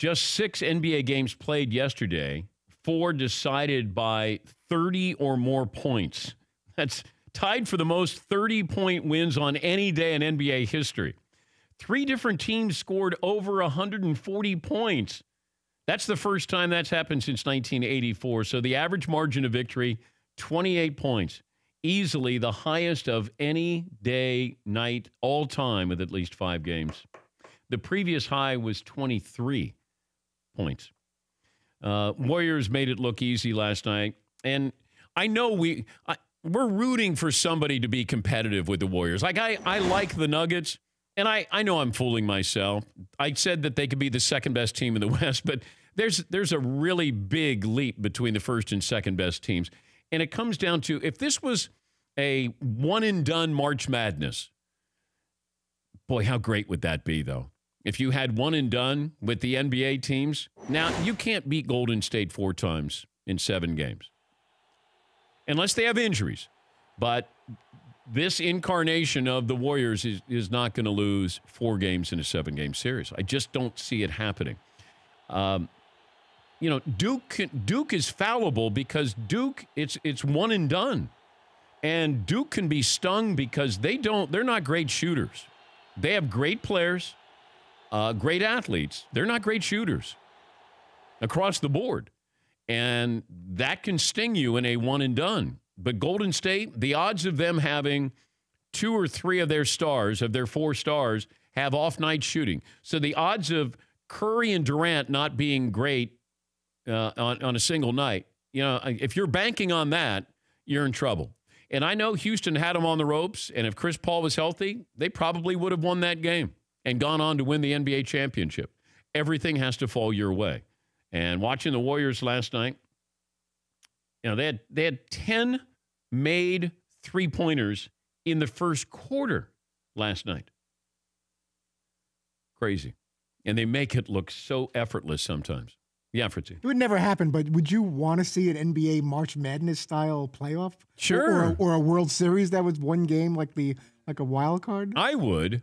just 6 NBA games played yesterday, 4 decided by 30 or more points. That's tied for the most 30-point wins on any day in NBA history. 3 different teams scored over 140 points. That's the first time that's happened since 1984. So the average margin of victory, 28 points. Easily the highest of any day, night, all time with at least 5 games. The previous high was 23 points. Warriors made it look easy last night. And I know we're rooting for somebody to be competitive with the Warriors. Like, I like the Nuggets, and I know I'm fooling myself. I said that they could be the second best team in the West, but there's a really big leap between the first and second best teams. And it comes down to, if this was a one-and-done March Madness, boy, how great would that be, though? If you had one and done with the NBA teams. Now, you can't beat Golden State 4 times in 7 games. Unless they have injuries. But this incarnation of the Warriors is not going to lose 4 games in a 7-game series. I just don't see it happening. Duke is fallible because Duke, it's one and done. And Duke can be stung because they're not great shooters. They have great players. Great athletes. They're not great shooters across the board. And that can sting you in a one and done. But Golden State, the odds of them having 2 or 3 of their stars, of their 4 stars, have off-night shooting. So the odds of Curry and Durant not being great on a single night, if you're banking on that, you're in trouble. And I know Houston had them on the ropes, and if Chris Paul was healthy, they probably would have won that game and gone on to win the NBA championship. Everything has to fall your way. And watching the Warriors last night, they had 10 made three-pointers in the first quarter last night. Crazy. And they make it look so effortless sometimes. Yeah, Fritzy. It would never happen, but would you want to see an NBA March Madness-style playoff? Sure. Or a World Series that was one game like a wild card? I would.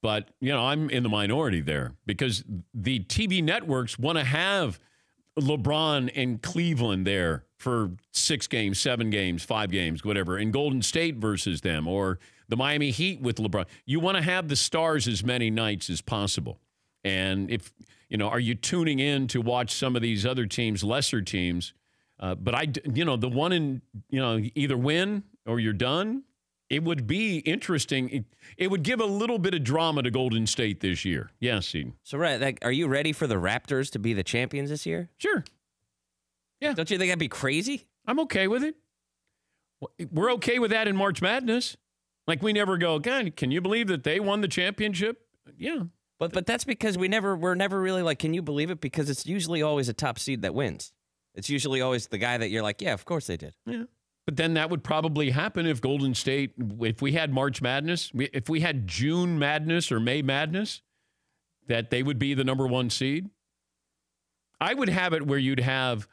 But, I'm in the minority there because the TV networks want to have LeBron and Cleveland there for 6 games, 7 games, 5 games, whatever, and Golden State versus them, or the Miami Heat with LeBron. You want to have the stars as many nights as possible. And if, are you tuning in to watch some of these other teams, lesser teams? But the one in, either win or you're done. It would be interesting. It would give a little bit of drama to Golden State this year. Yes, Eden. So, are you ready for the Raptors to be the champions this year? Sure. Yeah. Don't you think that'd be crazy? I'm okay with it. We're okay with that in March Madness. Like, we never go, God, can you believe that they won the championship? Yeah. But that's because we're never really like, can you believe it? Because it's usually always a top seed that wins. It's usually always the guy that you're like, yeah, of course they did. Yeah. But then that would probably happen if Golden State, if we had March Madness, if we had June Madness or May Madness, that they would be the number 1 seed. I would have it where you'd have,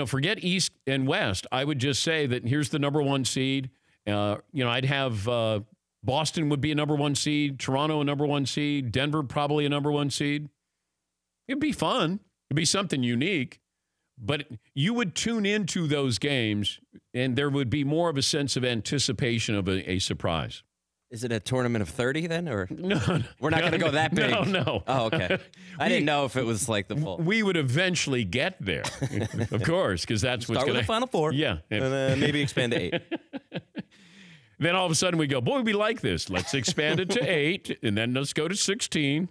forget East and West. I would just say that here's the number 1 seed. I'd have Boston would be a number 1 seed, Toronto a number 1 seed, Denver probably a number 1 seed. It'd be fun. It'd be something unique. But you would tune into those games, and there would be more of a sense of anticipation of a surprise. Is it a tournament of 30 then? Or no, we're not going to go that big? No. Oh, okay. I didn't know if it was like the full. We would eventually get there, of course, because that's what's going to start with the Final Four. Yeah. And then maybe expand to 8. Then all of a sudden we go, boy, we like this. Let's expand it to 8, and then let's go to 16.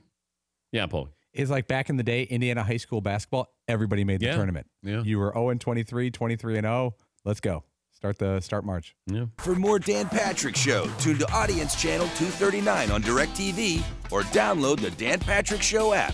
Yeah, Paul. Is like back in the day, Indiana high school basketball, everybody made the tournament. Yeah. You were 0-23, 23-0. Let's go. Start March. Yeah. For more Dan Patrick Show, tune to Audience Channel 239 on DirecTV or download the Dan Patrick Show app.